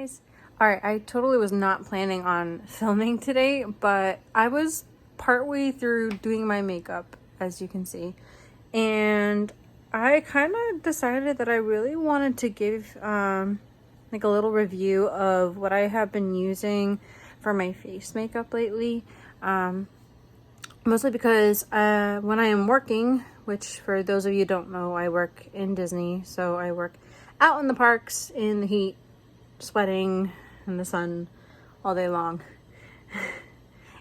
guys. Alright, I totally was not planning on filming today, but I was partway through doing my makeup, as you can see, and I kind of decided that I really wanted to give like a little review of what I have been using for my face makeup lately. Mostly because when I am working, which for those of you who don't know, I work in Disney, so I work out in the parks in the heat, sweating in the sun all day long.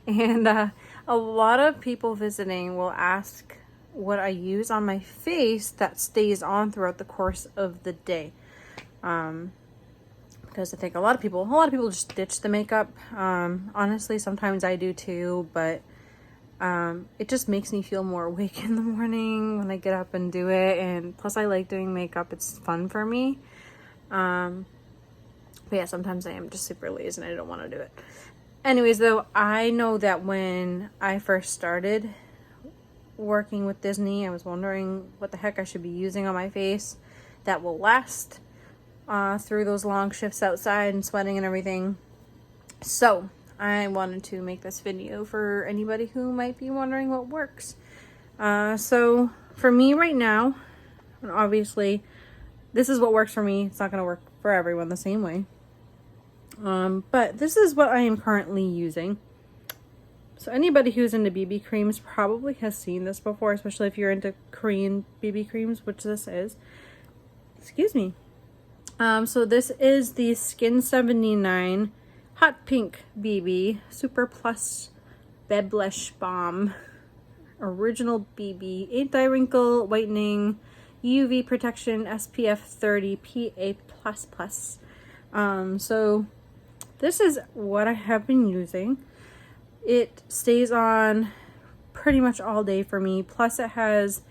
And a lot of people visiting will ask what I use on my face that stays on throughout the course of the day. Because I think a lot of people just ditch the makeup. Honestly, sometimes I do too, but it just makes me feel more awake in the morning when I get up and do it. And plus I like doing makeup. It's fun for me. But yeah, sometimes I am just super lazy and I don't want to do it. Anyways, though, I know that when I first started working with Disney, I was wondering what the heck I should be using on my face that will last through those long shifts outside and sweating and everything. So I wanted to make this video for anybody who might be wondering what works. So for me right now, and obviously this is what works for me. It's not going to work for everyone the same way. But this is what I am currently using. So anybody who's into BB creams probably has seen this before, especially if you're into Korean BB creams, which this is. Excuse me. So this is the Skin79 Hot Pink BB Super Plus Blush Balm Original BB Anti-Wrinkle Whitening UV Protection SPF 30 PA++. So this is what I have been using. It stays on pretty much all day for me. Plus it has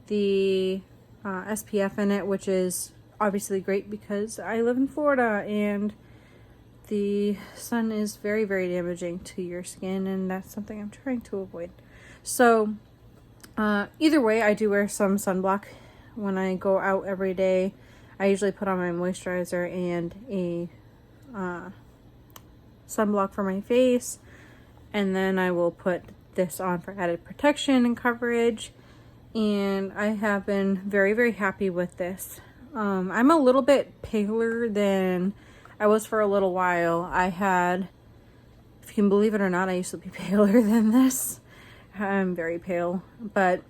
the SPF in it, which is obviously great because I live in Florida and the sun is very, very damaging to your skin, and that's something I'm trying to avoid. So either way, I do wear some sunblock when I go out every day. I usually put on my moisturizer and a sunblock for my face, and then I will put this on for added protection and coverage, and I have been very, very happy with this. I'm a little bit paler than I was for a little while. I had, if you can believe it or not, I used to be paler than this. I'm very pale, but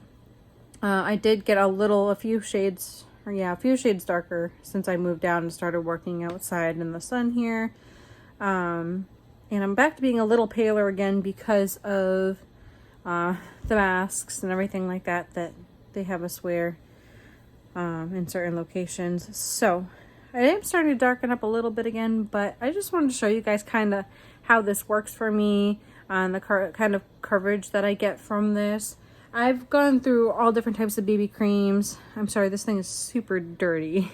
I did get a few shades darker since I moved down and started working outside in the sun here. And I'm back to being a little paler again because of the masks and everything like that they have us wear in certain locations. So I am starting to darken up a little bit again, but I just wanted to show you guys kind of how this works for me and the kind of coverage that I get from this. I've gone through all different types of BB creams. I'm sorry, this thing is super dirty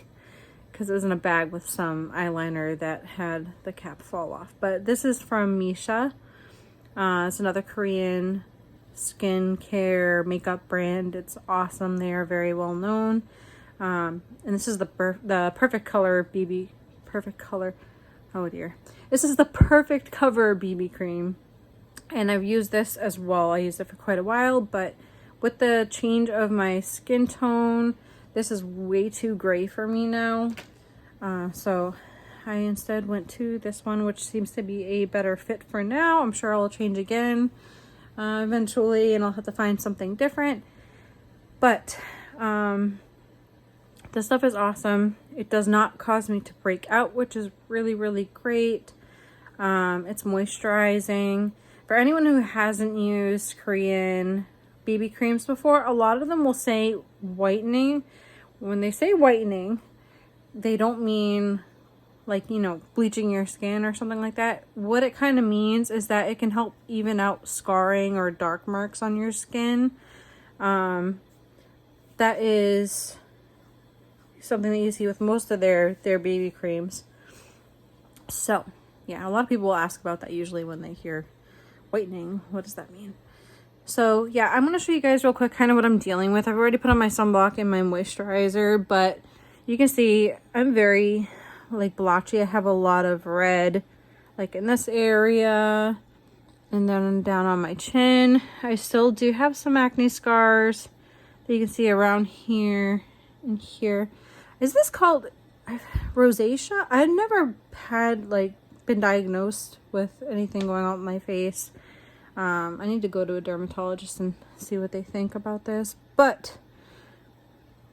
because it was in a bag with some eyeliner that had the cap fall off. But this is from Misha. It's another Korean skincare makeup brand. It's awesome. They are very well known. And this is the perfect color BB, perfect color. Oh dear. This is the perfect cover BB cream. And I've used this as well. I used it for quite a while, but with the change of my skin tone, this is way too gray for me now. So I instead went to this one, which seems to be a better fit for now. I'm sure I'll change again eventually, and I'll have to find something different. But this stuff is awesome. It does not cause me to break out, which is really, really great. It's moisturizing. For anyone who hasn't used Korean BB creams before, a lot of them will say whitening. When they say whitening, they don't mean like, you know, bleaching your skin or something like that. What it kind of means is that it can help even out scarring or dark marks on your skin. That is something that you see with most of their BB creams. So yeah, a lot of people will ask about that usually when they hear whitening. What does that mean? So yeah, I'm going to show you guys real quick kind of what I'm dealing with. I've already put on my sunblock and my moisturizer, but you can see I'm very like blotchy. I have a lot of red, like in this area, and then down on my chin. I still do have some acne scars that you can see around here and here. Is this called rosacea? I've never had like been diagnosed with anything going on with my face. I need to go to a dermatologist and see what they think about this, but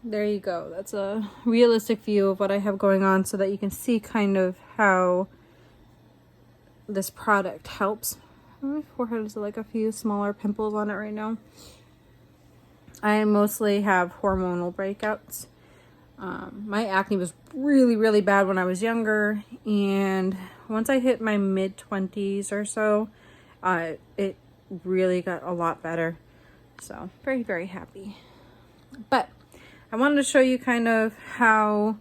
there you go. That's a realistic view of what I have going on so that you can see kind of how this product helps. My forehead has like a few smaller pimples on it right now. I mostly have hormonal breakouts. My acne was really, really bad when I was younger, and once I hit my mid-20s or so, it really got a lot better. So very, very happy. But I wanted to show you kind of how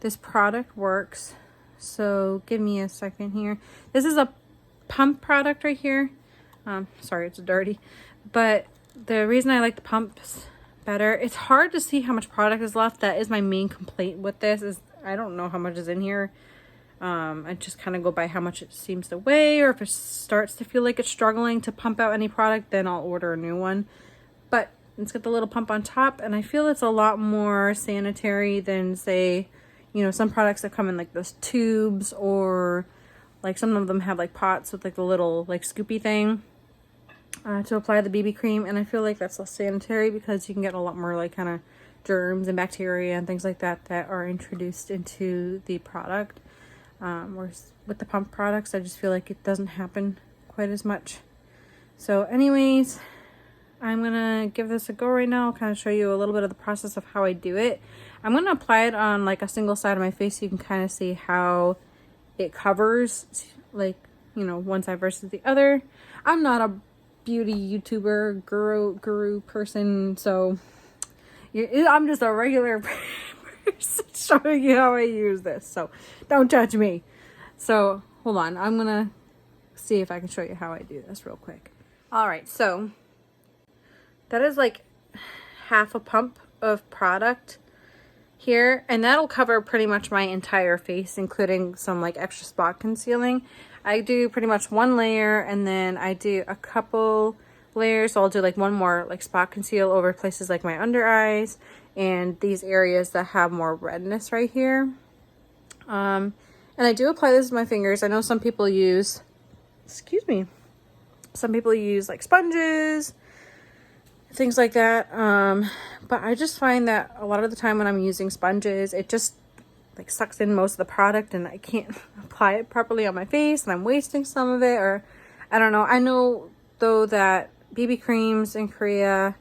this product works. So give me a second here. This is a pump product right here. Sorry, it's dirty. But the reason I like the pumps better, it's hard to see how much product is left. That is my main complaint with this, is I don't know how much is in here. I just kind of go by how much it seems to weigh, or if it starts to feel like it's struggling to pump out any product, then I'll order a new one. But it's got the little pump on top, and I feel it's a lot more sanitary than, say, you know, some products that come in like those tubes, or like some of them have like pots with like the little like scoopy thing to apply the BB cream, and I feel like that's less sanitary because you can get a lot more like kind of germs and bacteria and things like that that are introduced into the product. Whereas with the pump products, I just feel like it doesn't happen quite as much. So anyways, I'm gonna give this a go right now. I'll kind of show you a little bit of the process of how I do it. I'm gonna apply it on like a single side of my face so you can kind of see how it covers, like, you know, one side versus the other. I'm not a beauty YouTuber guru person, so I'm just a regular person showing you how I use this, so don't judge me. So hold on, I'm gonna see if I can show you how I do this real quick. All right, so that is like half a pump of product here, and that'll cover pretty much my entire face, including some like extra spot concealing. I do pretty much one layer, and then I do a couple layers, so I'll do like one more like spot conceal over places like my under eyes and these areas that have more redness right here. And I do apply this with my fingers. I know some people use, excuse me, some people use like sponges, things like that, but I just find that a lot of the time when I'm using sponges, it just like sucks in most of the product, and I can't apply it properly on my face, and I'm wasting some of it, or I don't know. I know though that BB creams in Korea,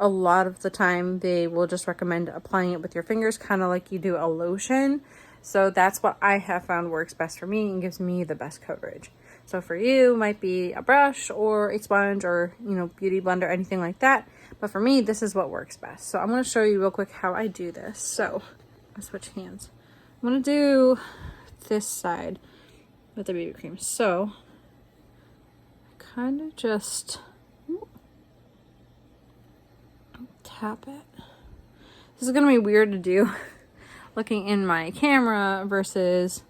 a lot of the time they will just recommend applying it with your fingers, kind of like you do a lotion. So that's what I have found works best for me and gives me the best coverage. So for you, it might be a brush or a sponge or, you know, beauty blender, anything like that. But for me, this is what works best. So I'm going to show you real quick how I do this. So I'll switch hands. I'm going to do this side with the BB cream. So I kind of just tap it. This is going to be weird to do looking in my camera versus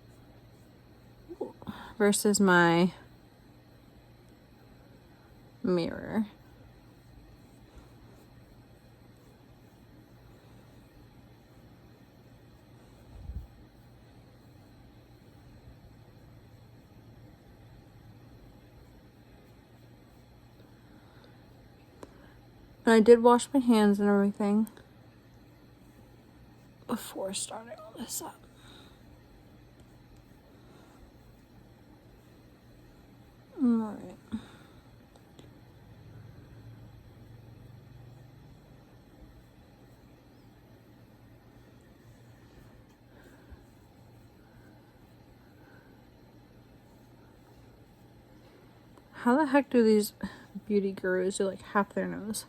my mirror. And I did wash my hands and everything before starting all this up. Alright. How the heck do these beauty gurus do like half their nose?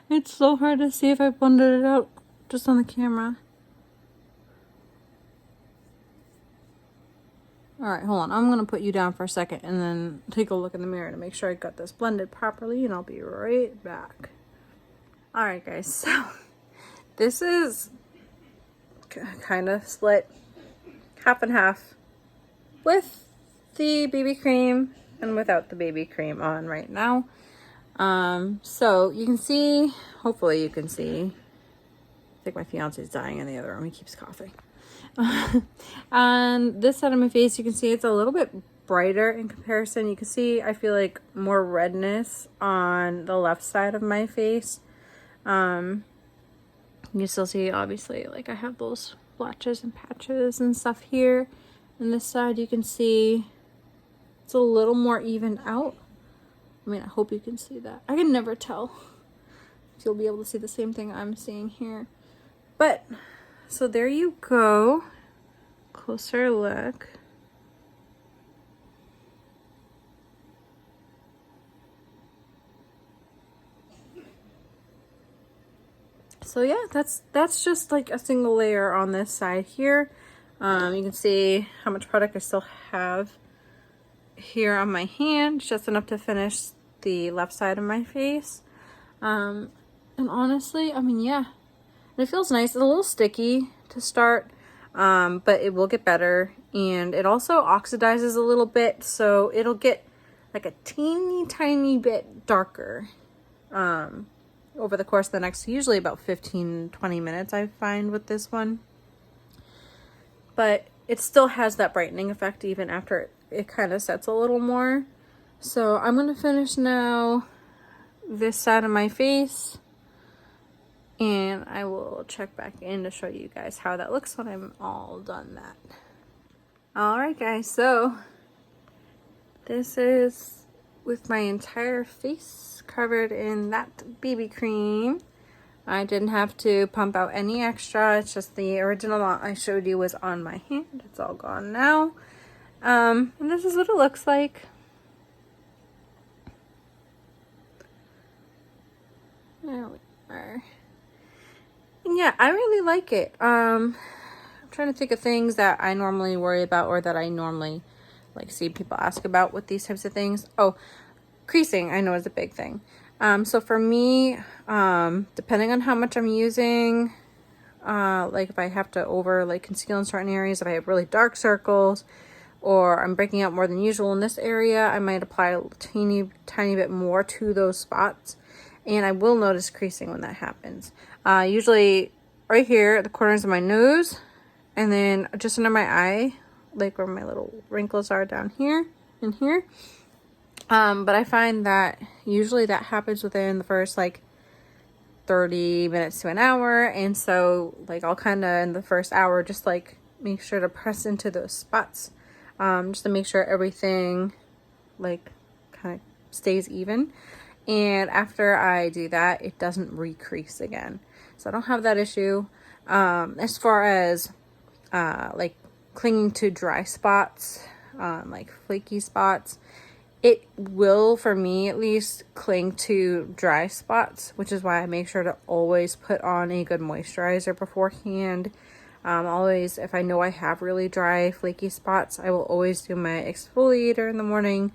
It's so hard to see if I blended it out just on the camera. All right, hold on. I'm going to put you down for a second and then take a look in the mirror to make sure I got this blended properly, and I'll be right back. All right, guys, so this is kind of split half and half with the BB cream and without the BB cream on right now. So you can see, hopefully you can see, I think my fiance's dying in the other room. He keeps coughing. On this side of my face, you can see it's a little bit brighter in comparison. You can see, I feel like more redness on the left side of my face. You still see, obviously, like I have those blotches and patches and stuff here. And this side, you can see it's a little more evened out. I mean, I hope you can see that. I can never tell if you'll be able to see the same thing I'm seeing here. But, so there you go. Closer look. So yeah, that's just like a single layer on this side here. You can see how much product I still have here on my hand, just enough to finish the left side of my face. And honestly, I mean, yeah, it feels nice. It's a little sticky to start, but it will get better. And it also oxidizes a little bit, so it'll get like a teeny tiny bit darker over the course of the next, usually about 15-20 minutes, I find, with this one. But it still has that brightening effect even after it kind of sets a little more. So I'm going to finish now this side of my face, and I will check back in to show you guys how that looks when I'm all done that. Alright guys, so this is with my entire face covered in that BB cream. I didn't have to pump out any extra. It's just the original amount I showed you was on my hand. It's all gone now. And this is what it looks like. There we are. And yeah, I really like it. I'm trying to think of things that I normally worry about, or that I normally like see people ask about with these types of things. Oh, creasing I know is a big thing. So for me, depending on how much I'm using, like if I have to conceal in certain areas, if I have really dark circles, or I'm breaking out more than usual in this area, I might apply a tiny bit more to those spots. And I will notice creasing when that happens. Usually right here at the corners of my nose, and then just under my eye, like where my little wrinkles are down here and here. But I find that usually that happens within the first like 30 minutes to an hour. And so like I'll kind of in the first hour just like make sure to press into those spots, just to make sure everything like kind of stays even. And after I do that, it doesn't re-crease again. So I don't have that issue. As far as like clinging to dry spots, like flaky spots, it will, for me at least, cling to dry spots, which is why I make sure to always put on a good moisturizer beforehand. Always, if I know I have really dry, flaky spots, I will always do my exfoliator in the morning,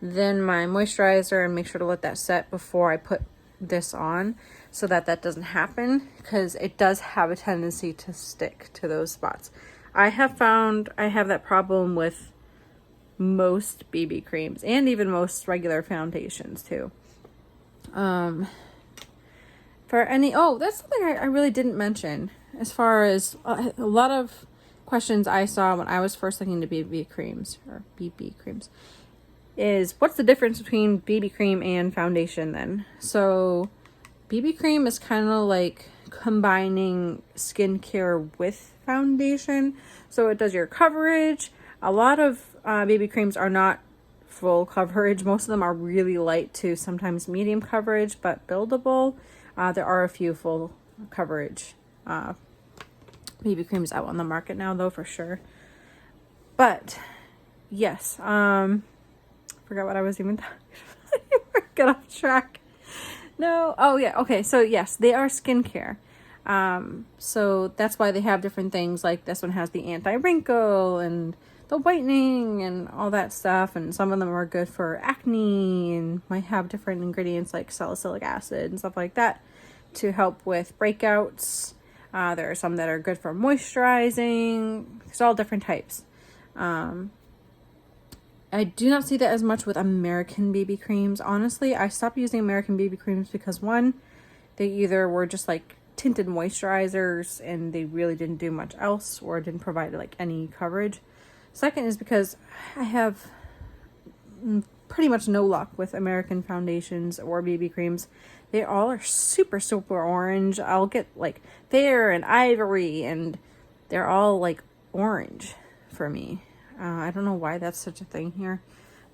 then my moisturizer, and make sure to let that set before I put this on, so that that doesn't happen, because it does have a tendency to stick to those spots. I have found I have that problem with most BB creams and even most regular foundations too. For any, oh, that's something I really didn't mention. As far as a lot of questions I saw when I was first looking into BB creams, or BB creams, is what's the difference between BB cream and foundation then? So BB cream is kind of like combining skincare with foundation. So it does your coverage. A lot of BB creams are not full coverage. Most of them are really light to sometimes medium coverage, but buildable. There are a few full coverage BB creams out on the market now, though, for sure. But yes, forgot what I was even talking about. Get off track. No, oh yeah, okay, so yes, they are skincare. So that's why they have different things, like this one has the anti-wrinkle, and the whitening and all that stuff, and some of them are good for acne and might have different ingredients like salicylic acid and stuff like that to help with breakouts. There are some that are good for moisturizing. There's all different types. I do not see that as much with American BB creams. Honestly, I stopped using American BB creams because one, they either were just like tinted moisturizers and they really didn't do much else or didn't provide like any coverage. Second is because I have pretty much no luck with American foundations or BB creams. They all are super, super orange. I'll get like fair and ivory and they're all like orange for me. I don't know why that's such a thing here.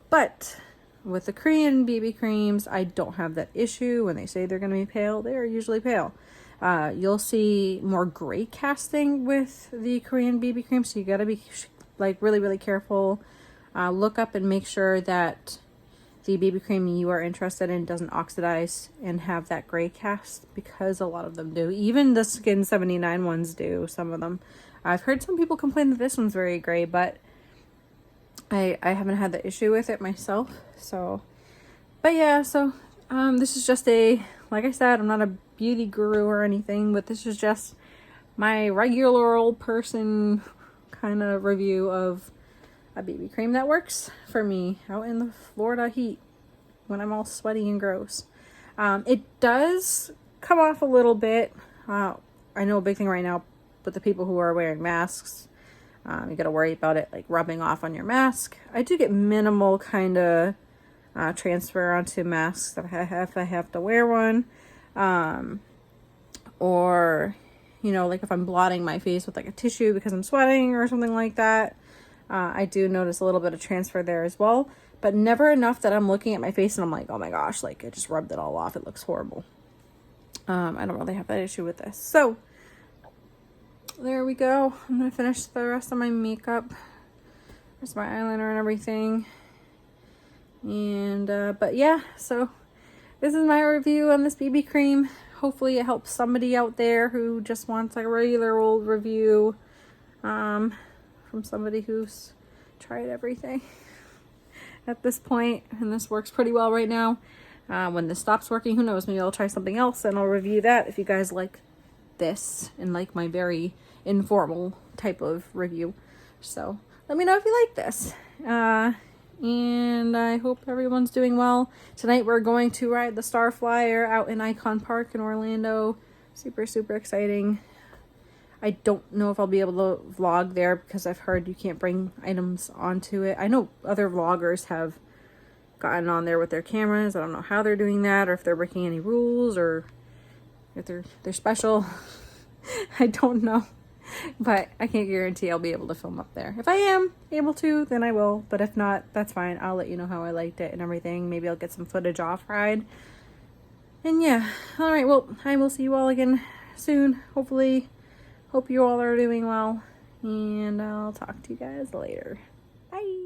But with the Korean BB creams, I don't have that issue. When they say they're going to be pale, they are usually pale. You'll see more gray casting with the Korean BB cream, so you got to be like really, really careful. Look up and make sure that the BB cream you are interested in doesn't oxidize and have that gray cast, because a lot of them do. Even the Skin79 ones do, some of them. I've heard some people complain that this one's very gray, but I haven't had the issue with it myself. So, but yeah, so this is just a, like I said, I'm not a beauty guru or anything, but this is just my regular old person kind of review of a BB cream that works for me out in the Florida heat when I'm all sweaty and gross. It does come off a little bit. I know a big thing right now with the people who are wearing masks, you gotta worry about it like rubbing off on your mask. I do get minimal kind of transfer onto masks if I have to wear one, or you know, like if I'm blotting my face with like a tissue because I'm sweating or something like that. I do notice a little bit of transfer there as well, but never enough that I'm looking at my face and I'm like, oh my gosh, like I just rubbed it all off. It looks horrible. I don't really have that issue with this. So there we go. I'm going to finish the rest of my makeup. There's my eyeliner and everything. And, but yeah, so this is my review on this BB cream. Hopefully it helps somebody out there who just wants like a regular old review, from somebody who's tried everything at this point, and this works pretty well right now. When this stops working, who knows, maybe I'll try something else and I'll review that if you guys like this and like my very informal type of review. So let me know if you like this, and I hope everyone's doing well. Tonight we're going to ride the Star Flyer out in Icon Park in Orlando. Super, super exciting. I don't know if I'll be able to vlog there because I've heard you can't bring items onto it. I know other vloggers have gotten on there with their cameras. I don't know how they're doing that, or if they're breaking any rules, or if they're special. I don't know, but I can't guarantee I'll be able to film up there. If I am able to, then I will, but if not, that's fine. I'll let you know how I liked it and everything. Maybe I'll get some footage off ride. And yeah, all right, well, I will see you all again soon, hopefully. Hope you all are doing well, and I'll talk to you guys later. Bye.